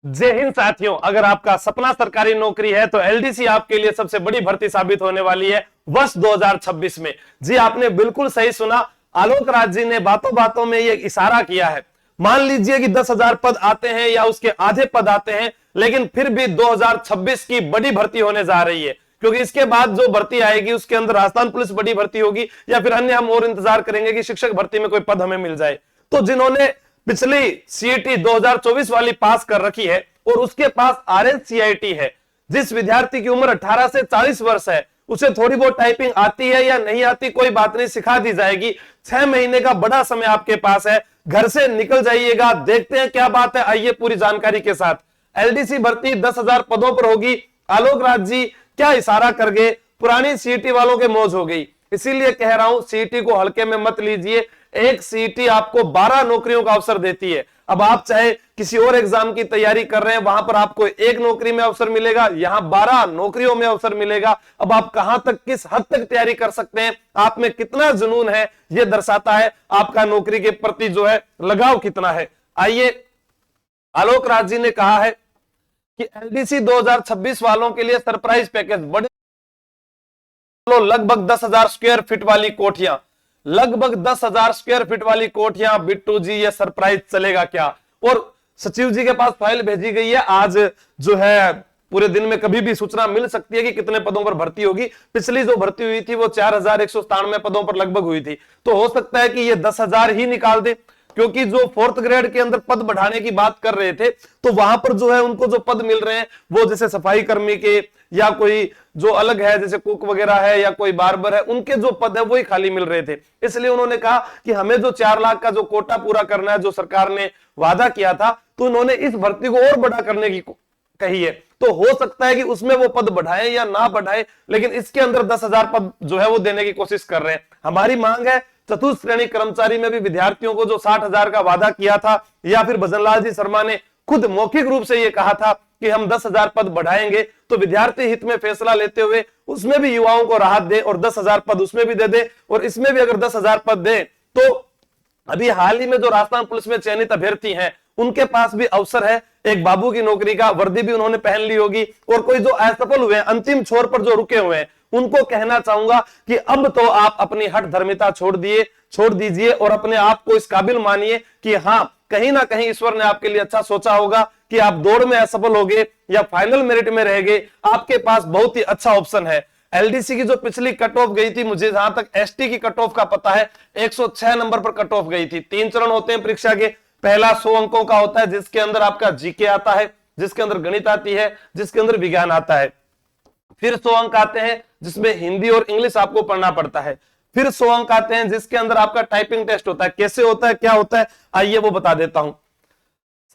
जय हिंद साथियों, अगर आपका सपना सरकारी नौकरी है तो एलडीसी आपके लिए सबसे बड़ी भर्ती साबित होने वाली है वर्ष 2026 में। जी आपने बिल्कुल सही सुना, आलोक राज जी ने बातों बातों में ये इशारा किया है। मान लीजिए कि 10,000 पद आते हैं या उसके आधे पद आते हैं, लेकिन फिर भी 2026 की बड़ी भर्ती होने जा रही है, क्योंकि इसके बाद जो भर्ती आएगी उसके अंदर राजस्थान पुलिस बड़ी भर्ती होगी या फिर अन्य हम और इंतजार करेंगे कि शिक्षक भर्ती में कोई पद हमें मिल जाए। तो जिन्होंने पिछली सीईटी 2024 वाली पास कर रखी है और उसके पास आरएनसीआईटी है, जिस विद्यार्थी की उम्र 18 से 40 वर्ष है, उसे थोड़ी बहुत टाइपिंग आती है या नहीं आती कोई बात नहीं, सिखा दी जाएगी। 6 महीने का बड़ा समय आपके पास है, घर से निकल जाइएगा। देखते हैं क्या बात है, आइए पूरी जानकारी के साथ। एलडीसी भर्ती 10,000 पदों पर होगी। आलोक राज जी क्या इशारा कर गए, पुरानी सीईटी वालों के मौज हो गई। इसीलिए कह रहा हूं, सीईटी को हल्के में मत लीजिए। एक सीईटी आपको 12 नौकरियों का अवसर देती है। अब आप चाहे किसी और एग्जाम की तैयारी कर रहे हैं, वहां पर आपको एक नौकरी में अवसर मिलेगा, यहां 12 नौकरियों में अवसर मिलेगा। अब आप कहां तक, किस हद तक तैयारी कर सकते हैं, आप में कितना जुनून है, यह दर्शाता है आपका नौकरी के प्रति जो है लगाव कितना है। आइए, आलोक राज जी ने कहा है कि एलडीसी 2026 वालों के लिए सरप्राइज पैकेज बड़े, लगभग 10,000 स्क्वायर फीट वाली कोठियां, लगभग 10,000 स्क्वायर फीट वाली कोठियां। बिट्टू जी ये सरप्राइज चलेगा क्या? और सचिव जी के पास फाइल भेजी गई है, आज जो है पूरे दिन में कभी भी सूचना मिल सकती है कि कितने पदों पर भर्ती होगी। पिछली जो भर्ती हुई थी वो 4,197 पदों पर लगभग हुई थी, तो हो सकता है कि ये 10,000 ही निकाल दे, क्योंकि जो 4th ग्रेड के अंदर पद बढ़ाने की बात कर रहे थे, तो वहां पर जो है उनको जो पद मिल रहे हैं वो जैसे सफाई कर्मी के या कोई जो अलग है जैसे कुक वगैरह है या कोई बार्बर है, उनके जो पद है वही खाली मिल रहे थे। इसलिए उन्होंने कहा कि हमें जो 4 लाख का जो कोटा पूरा करना है, जो सरकार ने वादा किया था, तो उन्होंने इस भर्ती को और बड़ा करने की कही है। तो हो सकता है कि उसमें वो पद बढ़ाए या ना बढ़ाए, लेकिन इसके अंदर 10,000 पद जो है वो देने की कोशिश कर रहे हैं। हमारी मांग है चतुर्थ श्रेणी कर्मचारी में भी विद्यार्थियों को जो 60,000 का वादा किया था, या फिर भजनलाल जी शर्मा ने खुद मौखिक रूप से यह कहा था कि हम 10,000 पद बढ़ाएंगे, तो विद्यार्थी हित में फैसला लेते हुए उसमें भी युवाओं को राहत दे और 10,000 पद उसमें भी दे दे, और इसमें भी अगर 10,000 पद दे तो अभी हाल ही में जो राजस्थान पुलिस में चयनित अभ्यर्थी हैं उनके पास भी अवसर है। एक बाबू की नौकरी का वर्दी भी उन्होंने पहन ली होगी, और कोई जो असफल हुए हैं, अंतिम छोर पर जो रुके हुए हैं, उनको कहना चाहूंगा कि अब तो आप अपनी हठ धर्मिता छोड़ दीजिए और अपने आप को इस काबिल मानिए कि हाँ, कहीं ना कहीं ईश्वर ने आपके लिए अच्छा सोचा होगा कि आप दौड़ में असफल हो गए या फाइनल मेरिट में रह गए, आपके पास बहुत ही अच्छा ऑप्शन है। एलडीसी की जो पिछली कट ऑफ गई थी, मुझे जहां तक एसटी की कट ऑफ का पता है 106 नंबर पर कट ऑफ गई थी। 3 चरण होते हैं परीक्षा के। पहला 100 अंकों का होता है, जिसके अंदर आपका जीके आता है, जिसके अंदर गणित आती है, जिसके अंदर विज्ञान आता है। फिर 100 अंक आते हैं जिसमें हिंदी और इंग्लिश आपको पढ़ना पड़ता है। फिर 100 अंक आते हैं जिसके अंदर आपका टाइपिंग टेस्ट होता है। कैसे होता है, क्या होता है, आइए वो बता देता हूं।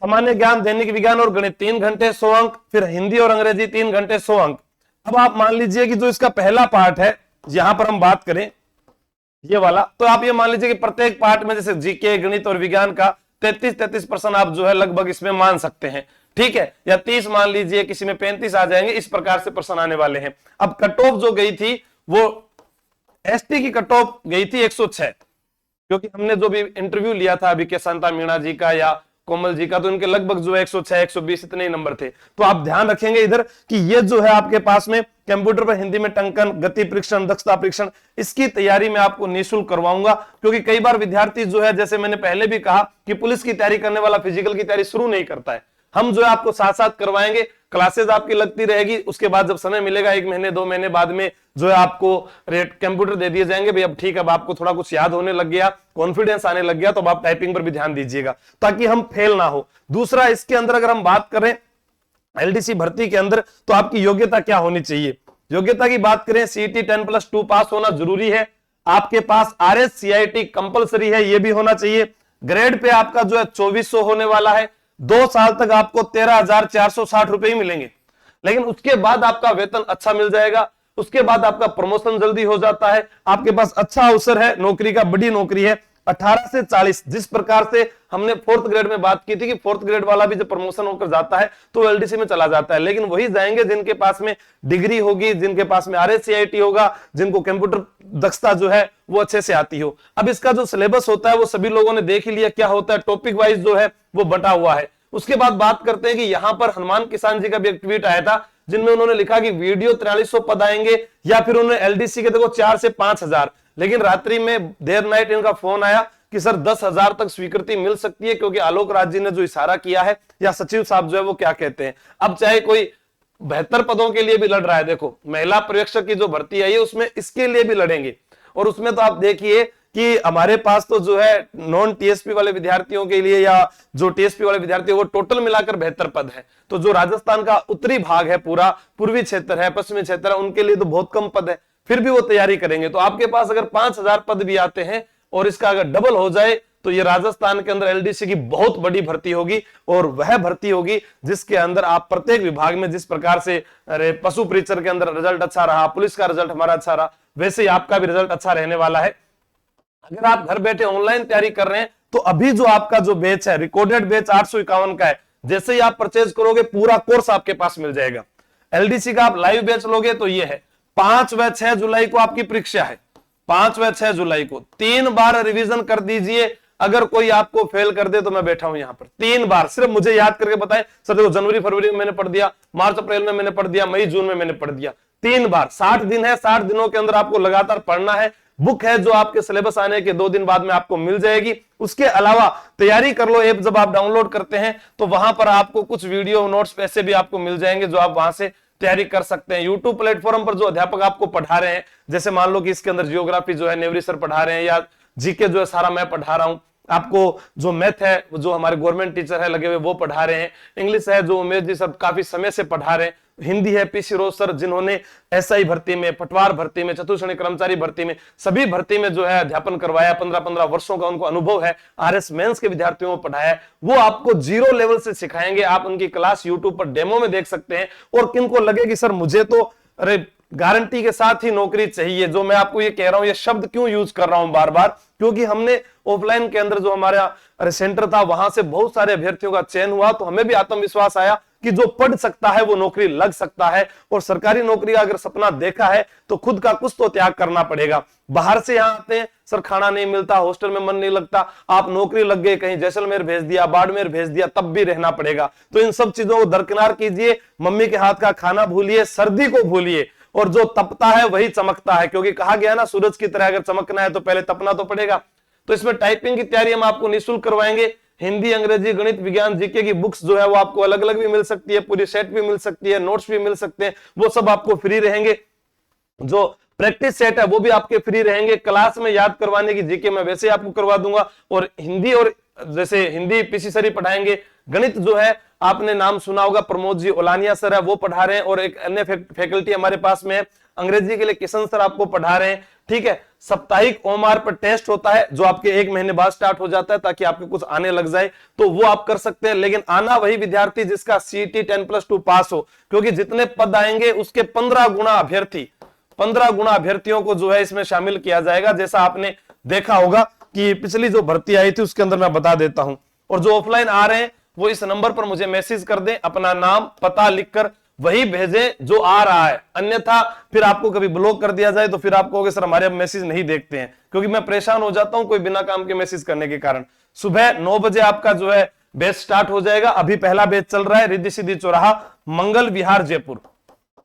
सामान्य ज्ञान, दैनिक विज्ञान और गणित 3 घंटे 100 अंक, फिर हिंदी और अंग्रेजी 3 घंटे 100 अंक। अब आप मान लीजिए कि जो इसका पहला पार्ट है, यहां पर हम बात करें ये वाला, तो आप ये मान लीजिए कि प्रत्येक पार्ट में जैसे जीके, गणित और विज्ञान का 33% आप जो है लगभग इसमें मान सकते हैं, ठीक है, या 30 मान लीजिए, किसी में 35 आ जाएंगे, इस प्रकार से प्रश्न आने वाले हैं। अब कट ऑफ जो गई थी वो एसटी की कट ऑफ गई थी 106, क्योंकि हमने जो भी इंटरव्यू लिया था अभी के शांता मीणा जी का या कोमल जी का, तो इनके लगभग जो 106 120 इतने ही नंबर थे। तो आप ध्यान रखेंगे इधर कि ये जो है आपके पास में कंप्यूटर पर हिंदी में टंकन, गति परीक्षण, दक्षता परीक्षण, इसकी तैयारी में आपको निःशुल्क करवाऊंगा, क्योंकि कई बार विद्यार्थी जो है, जैसे मैंने पहले भी कहा कि पुलिस की तैयारी करने वाला फिजिकल की तैयारी शुरू नहीं करता है। हम जो है आपको साथ साथ करवाएंगे, क्लासेस आपकी लगती रहेगी, उसके बाद जब समय मिलेगा 1 महीने 2 महीने बाद में जो है आपको कंप्यूटर दे दिए जाएंगे। भाई अब ठीक है, अब आपको थोड़ा कुछ याद होने लग गया, कॉन्फिडेंस आने लग गया, तो अब आप टाइपिंग पर भी ध्यान दीजिएगा ताकि हम फेल ना हो। दूसरा, इसके अंदर अगर हम बात करें एलडीसी भर्ती के अंदर, तो आपकी योग्यता क्या होनी चाहिए। योग्यता की बात करें, सीईटी 10+2 पास होना जरूरी है। आपके पास आरएससीआईटी कंपलसरी है, यह भी होना चाहिए। ग्रेड पे आपका जो है 2400 होने वाला है। 2 साल तक आपको 13,460 रुपए ही मिलेंगे, लेकिन उसके बाद आपका वेतन अच्छा मिल जाएगा, उसके बाद आपका प्रमोशन जल्दी हो जाता है, आपके पास अच्छा अवसर है, नौकरी का बड़ी नौकरी है। 18 से 40, जिस प्रकार से हमने 4th ग्रेड में बात की थी कि 4th ग्रेड वाला भी जब प्रमोशन होकर जाता है तो एलडीसी में चला जाता है, लेकिन वही जाएंगे जिनके पास में डिग्री होगी, जिनके पास में आरएससीआईटी होगा, जिनको कंप्यूटर दक्षता जो है वो अच्छे से आती हो। अब इसका जो सिलेबस होता है वो सभी लोगों ने देख ही लिया क्या होता है, टॉपिक वाइज जो है वो बटा हुआ है। उसके बाद बात करते हैं कि यहां पर हनुमान किसान जी का भी एक ट्वीट आया था जिनमें उन्होंने लिखा कि वीडियो 4300 पद आएंगे, या फिर उन्होंने एलडीसी के देखो 4 से 5000, लेकिन रात्रि में देर नाइट इनका फोन आया कि सर 10,000 तक स्वीकृति मिल सकती है, क्योंकि आलोक राज जी ने जो इशारा किया है, या सचिव साहब जो है वो क्या कहते हैं। अब चाहे कोई 72 पदों के लिए भी लड़ रहा है, देखो महिला पर्यवेक्षक की जो भर्ती आई है उसमें इसके लिए भी लड़ेंगे, और उसमें तो आप देखिए कि हमारे पास तो जो है नॉन टीएसपी वाले विद्यार्थियों के लिए या जो टीएसपी वाले विद्यार्थी वो टोटल मिलाकर 72 पद है। तो जो राजस्थान का उत्तरी भाग है, पूरा पूर्वी क्षेत्र है, पश्चिमी क्षेत्र है, उनके लिए तो बहुत कम पद है, फिर भी वो तैयारी करेंगे। तो आपके पास अगर 5000 पद भी आते हैं और इसका अगर डबल हो जाए तो ये राजस्थान के अंदर एलडीसी की बहुत बड़ी भर्ती होगी, और वह भर्ती होगी जिसके अंदर आप प्रत्येक विभाग में जिस प्रकार से अरे पशु परीक्षण के अंदर रिजल्ट अच्छा रहा, पुलिस का रिजल्ट हमारा अच्छा रहा, वैसे ही आपका भी रिजल्ट अच्छा रहने वाला है। अगर आप घर बैठे ऑनलाइन तैयारी कर रहे हैं तो अभी जो आपका जो बैच है, रिकॉर्डेड बैच 851 का है, जैसे ही आप परचेज करोगे पूरा कोर्स आपके पास मिल जाएगा। एलडीसी का आप लाइव बैच लोगे तो ये है 5 व 6 जुलाई को आपकी परीक्षा है, 5 व 6 जुलाई को 3 बार रिवीजन कर दीजिए। अगर कोई आपको फेल कर दे तो मैं बैठा हूं यहां पर 3 बार, सिर्फ मुझे याद करके बताएं सर देखो जनवरी फरवरी में मैंने पढ़ दिया, मार्च अप्रैल में मैंने पढ़ दिया, मई जून में मैंने पढ़ दिया, 3 बार। 60 दिन है, 60 दिनों के अंदर आपको लगातार पढ़ना है। बुक है जो आपके सिलेबस आने के 2 दिन बाद में आपको मिल जाएगी। उसके अलावा तैयारी कर लो ऐप जब आप डाउनलोड करते हैं तो वहां पर आपको कुछ वीडियो नोट्स ऐसे भी आपको मिल जाएंगे जो आप वहां से तैयारी कर सकते हैं। यूट्यूब प्लेटफॉर्म पर जो अध्यापक आपको पढ़ा रहे हैं, जैसे मान लो कि इसके अंदर जियोग्राफी जो है नेवरी सर पढ़ा रहे हैं, या जीके जो है सारा मैं पढ़ा रहा हूं, आपको जो मैथ है जो हमारे गवर्नमेंट टीचर है लगे हुए वो पढ़ा रहे हैं, इंग्लिश है जो उमेश जी सब काफी समय से पढ़ा रहे हैं, हिंदी है पीसी रोज सर जिन्होंने एसआई भर्ती में, पटवार भर्ती में, चतुर्श्रेणी कर्मचारी भर्ती में, सभी भर्ती में जो है अध्यापन करवाया, 15-15 वर्षों का उनको अनुभव है, आरएस मेंस के विद्यार्थियों को पढ़ाया, वो आपको 0 लेवल से सिखाएंगे। आप उनकी क्लास यूट्यूब पर डेमो में देख सकते हैं। और किनको लगे कि सर मुझे तो अरे गारंटी के साथ ही नौकरी चाहिए, जो मैं आपको ये कह रहा हूं, ये शब्द क्यों यूज कर रहा हूं बार बार, क्योंकि हमने ऑफलाइन के अंदर जो हमारा सेंटर था वहां से बहुत सारे अभ्यर्थियों का चयन हुआ, तो हमें भी आत्मविश्वास आया कि जो पढ़ सकता है वो नौकरी लग सकता है। और सरकारी नौकरी का अगर सपना देखा है तो खुद का कुछ तो त्याग करना पड़ेगा। बाहर से यहां आते हैं सर खाना नहीं मिलता, हॉस्टल में मन नहीं लगता, आप नौकरी लग गए, कहीं जैसलमेर भेज दिया, बाड़मेर भेज दिया, तब भी रहना पड़ेगा। तो इन सब चीजों को दरकिनार कीजिए, मम्मी के हाथ का खाना भूलिए, सर्दी को भूलिए, और जो तपता है वही चमकता है, क्योंकि कहा गया ना सूरज की तरह अगर चमकना है तो पहले तपना तो पड़ेगा। तो इसमें टाइपिंग की तैयारी हम आपको निःशुल्क करवाएंगे। हिंदी, अंग्रेजी, गणित, विज्ञान, जीके की बुक्स जो है वो आपको अलग अलग भी मिल सकती है, पूरी सेट भी मिल सकती है, नोट्स भी मिल सकते हैं, वो सब आपको फ्री रहेंगे। जो प्रैक्टिस सेट है वो भी आपके फ्री रहेंगे। क्लास में याद करवाने की जीके मैं वैसे आपको करवा दूंगा, और हिंदी, और जैसे हिंदी पीसी सर ही पढ़ाएंगे, गणित जो है आपने नाम सुना होगा प्रमोद जी ओलानिया सर है वो पढ़ा रहे हैं, और एक अन्य फैकल्टी हमारे पास में है, अंग्रेजी के लिए किशन सर आपको पढ़ा रहे हैं। ठीक है, साप्ताहिक ओएमआर पर टेस्ट होता है जो आपके 1 महीने बाद स्टार्ट हो जाता है, ताकि आपको कुछ आने लग जाए, तो वो आप कर सकते हैं। लेकिन आना वही विद्यार्थी जिसका सीटी 10+2 पास हो, क्योंकि जितने पद आएंगे उसके 15 गुना अभ्यर्थी, 15 गुना अभ्यर्थियों को जो है इसमें शामिल किया जाएगा। जैसा आपने देखा होगा कि पिछली जो भर्ती आई थी उसके अंदर मैं बता देता हूं। और जो ऑफलाइन आ रहे हैं वो इस नंबर पर मुझे मैसेज कर दें, अपना नाम पता लिखकर वही भेजें जो आ रहा है, अन्यथा फिर आपको कभी ब्लॉक कर दिया जाए तो फिर आप कहोगे सर हमारे मैसेज नहीं देखते हैं, क्योंकि मैं परेशान हो जाता हूं कोई बिना काम के मैसेज करने के कारण। सुबह 9 बजे आपका जो है बैच स्टार्ट हो जाएगा। अभी पहला बैच चल रहा है रिद्धि सिद्धि चौराहा, मंगल विहार जयपुर,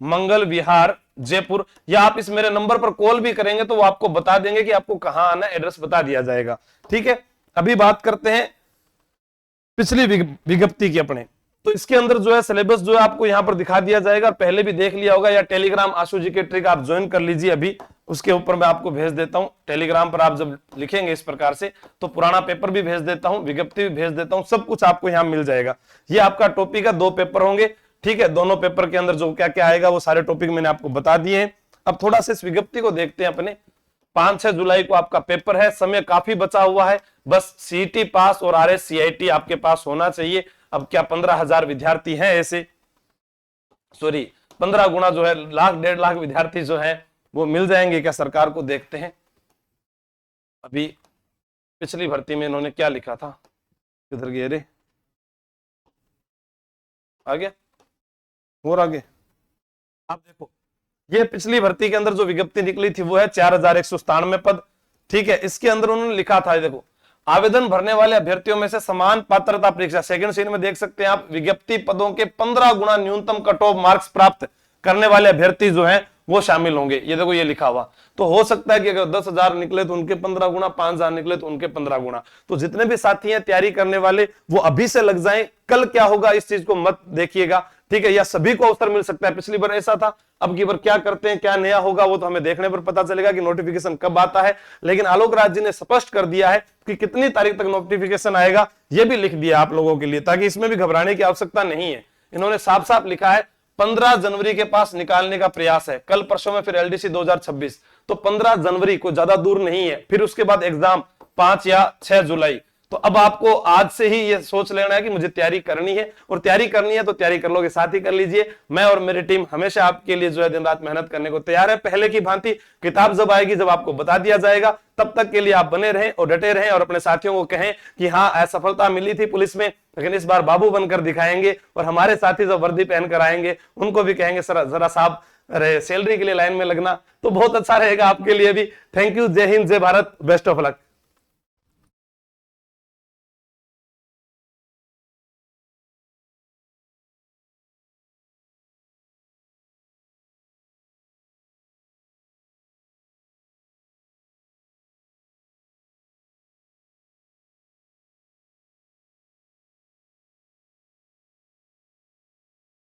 मंगल विहार जयपुर, या आप इस मेरे नंबर पर कॉल भी करेंगे तो वो आपको बता देंगे कि आपको कहां आना है, एड्रेस बता दिया जाएगा। ठीक है, अभी बात करते हैं पिछली विज्ञप्ति की अपने। तो इसके अंदर जो है सिलेबस जो है आपको यहां पर दिखा दिया जाएगा, पहले भी देख लिया होगा, या टेलीग्राम आशु जी के ट्रिक आप ज्वाइन कर लीजिए, अभी उसके ऊपर मैं आपको भेज देता हूं। टेलीग्राम पर आप जब लिखेंगे इस प्रकार से तो पुराना पेपर भी भेज देता हूं, विज्ञप्ति भी भेज देता हूं, सब कुछ आपको यहां मिल जाएगा। ये आपका टॉपिक है, 2 पेपर होंगे। ठीक है, दोनों पेपर के अंदर जो क्या क्या आएगा वो सारे टॉपिक मैंने आपको बता दिए हैं। अब थोड़ा सा इस विज्ञप्ति को देखते हैं अपने। 5-6 जुलाई को आपका पेपर है, समय काफी बचा हुआ है, बस सीईटी पास और आरएस सीआईटी आपके पास होना चाहिए। अब क्या 15,000 विद्यार्थी हैं ऐसे, सॉरी 15 गुना जो है 1,00,000-1.5 लाख विद्यार्थी जो है वो मिल जाएंगे क्या सरकार को, देखते हैं। अभी पिछली भर्ती में इन्होंने क्या लिखा था, किधर गए रे, आगे और आगे आप देखो, ये पिछली भर्ती के अंदर जो विज्ञप्ति निकली थी वो है 4,197 पद। ठीक है, इसके अंदर उन्होंने लिखा था, देखो आवेदन भरने वाले अभ्यर्थियों में से समान पात्रता परीक्षा, सेकंड श्रेणी में देख सकते हैं आप, विज्ञप्ति पदों के 15 गुना न्यूनतम कट ऑफ मार्क्स प्राप्त करने वाले अभ्यर्थी जो हैं वो शामिल होंगे। ये देखो ये लिखा हुआ। तो हो सकता है कि अगर 10,000 निकले तो उनके 15 गुना, 5,000 निकले तो उनके 15 गुना। तो जितने भी साथी हैं तैयारी करने वाले वो अभी से लग जाएं, कल क्या होगा इस चीज को मत देखिएगा, ठीक है। या सभी को अवसर मिल सकता है, पिछली बार ऐसा था, अब की बार क्या करते हैं, क्या नया होगा वो तो हमें देखने पर पता चलेगा कि नोटिफिकेशन कब आता है। लेकिन आलोक राज जी ने स्पष्ट कर दिया है कि कितनी तारीख तक नोटिफिकेशन आएगा, ये भी लिख दिया आप लोगों के लिए, ताकि इसमें भी घबराने की आवश्यकता नहीं है। इन्होंने साफ साफ लिखा है 15 जनवरी के पास निकालने का प्रयास है। कल परसों में फिर एलडीसी 2026, तो 15 जनवरी को ज्यादा दूर नहीं है। फिर उसके बाद एग्जाम 5 या 6 जुलाई। तो अब आपको आज से ही ये सोच लेना है कि मुझे तैयारी करनी है, और तैयारी करनी है तो तैयारी कर लोगे, साथ ही कर लीजिए। मैं और मेरी टीम हमेशा आपके लिए जो है दिन रात मेहनत करने को तैयार है। पहले की भांति किताब जब आएगी, जब आपको बता दिया जाएगा, तब तक के लिए आप बने रहें और डटे रहें और अपने साथियों को कहें कि हाँ असफलता मिली थी पुलिस में, लेकिन इस बार बाबू बनकर दिखाएंगे। और हमारे साथी जब वर्दी पहनकर आएंगे उनको भी कहेंगे जरा साहब अरे सैलरी के लिए लाइन में लगना, तो बहुत अच्छा रहेगा आपके लिए भी। थैंक यू, जय हिंद, जय भारत, बेस्ट ऑफ लक।